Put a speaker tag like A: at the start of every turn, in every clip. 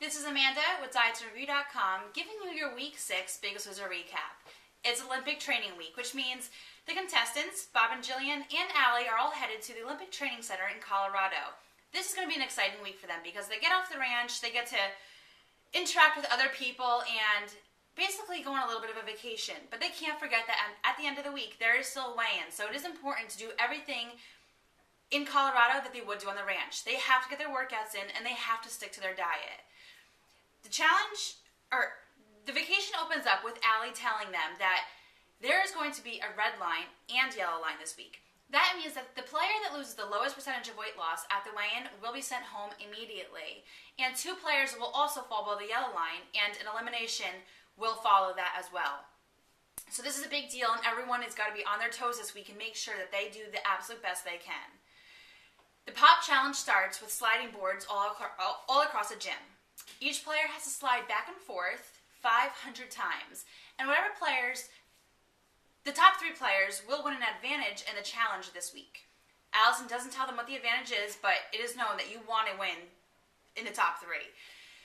A: This is Amanda with DietsAndReview.com giving you your Week 6 Biggest Loser recap. It's Olympic Training Week, which means the contestants, Bob and Jillian and Allie, are all headed to the Olympic Training Center in Colorado. This is going to be an exciting week for them because they get off the ranch, they get to interact with other people, and basically go on a little bit of a vacation. But they can't forget that at the end of the week, there is still a weigh-in, so it is important to do everything in Colorado that they would do on the ranch. They have to get their workouts in, and they have to stick to their diet. The vacation opens up with Allie telling them that there is going to be a red line and yellow line this week. That means that the player that loses the lowest percentage of weight loss at the weigh-in will be sent home immediately. And 2 players will also fall below the yellow line, and an elimination will follow that as well. So this is a big deal, and everyone has got to be on their toes this week and make sure that they do the absolute best they can. The pop challenge starts with sliding boards all across a gym. Each player has to slide back and forth 500 times, and the top 3 players will win an advantage in the challenge this week. Allison doesn't tell them what the advantage is, but it is known that you want to win in the top 3.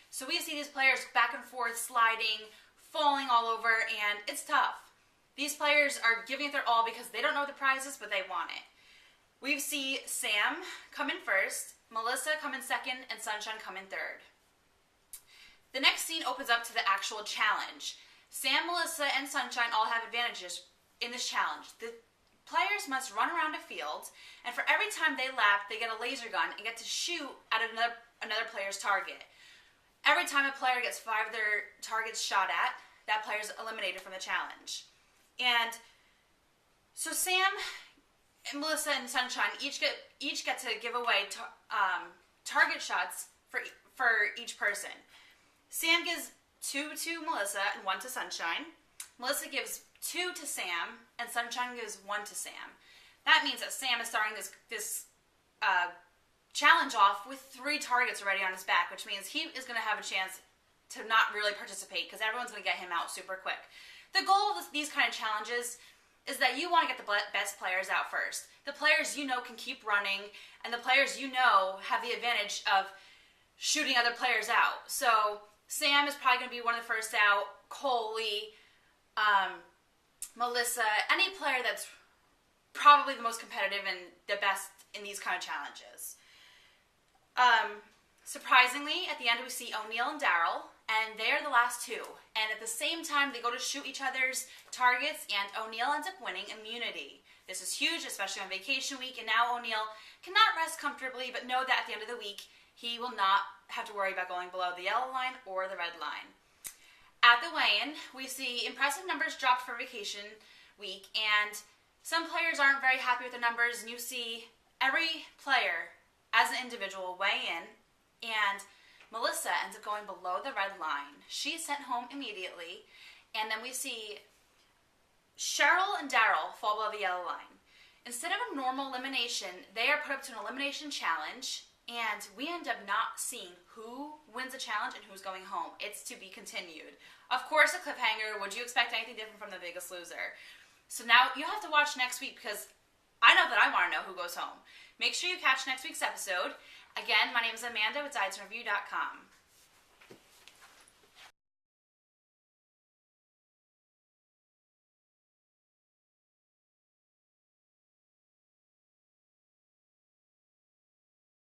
A: So we see these players back and forth sliding, falling all over, and it's tough. These players are giving it their all because they don't know what the prize is, but they want it. We see Sam come in first, Melissa come in second, and Sunshine come in third. The next scene opens up to the actual challenge. Sam, Melissa, and Sunshine all have advantages in this challenge. The players must run around a field, and for every time they lap, they get a laser gun and get to shoot at another player's target. Every time a player gets 5 of their targets shot at, that player is eliminated from the challenge. And so Sam, and Melissa, and Sunshine each get to give away target shots for each person. Sam gives 2 to Melissa and 1 to Sunshine. Melissa gives 2 to Sam, and Sunshine gives 1 to Sam. That means that Sam is starting this challenge off with 3 targets already on his back, which means he is going to have a chance to not really participate because everyone's going to get him out super quick. The goal of these kind of challenges is that you want to get the best players out first. The players you know can keep running, and the players you know have the advantage of shooting other players out. So Sam is probably going to be one of the first out, Coley, Melissa, any player that's probably the most competitive and the best in these kind of challenges. Surprisingly, at the end we see O'Neill and Daryl, and they're the last 2. And at the same time, they go to shoot each other's targets, and O'Neill ends up winning immunity. This is huge, especially on vacation week, and now O'Neill cannot rest comfortably, but know that at the end of the week, he will not have to worry about going below the yellow line or the red line. At the weigh-in, we see impressive numbers dropped for vacation week, and some players aren't very happy with the numbers, and you see every player as an individual weigh in, and Melissa ends up going below the red line. She's sent home immediately, and then we see Cheryl and Daryl fall below the yellow line. Instead of a normal elimination, they are put up to an elimination challenge, and we end up not seeing who wins the challenge and who's going home. It's to be continued. Of course, a cliffhanger. Would you expect anything different from The Biggest Loser? So now you'll have to watch next week because I know that I want to know who goes home. Make sure you catch next week's episode. Again, my name is Amanda with DietsAndReview.com.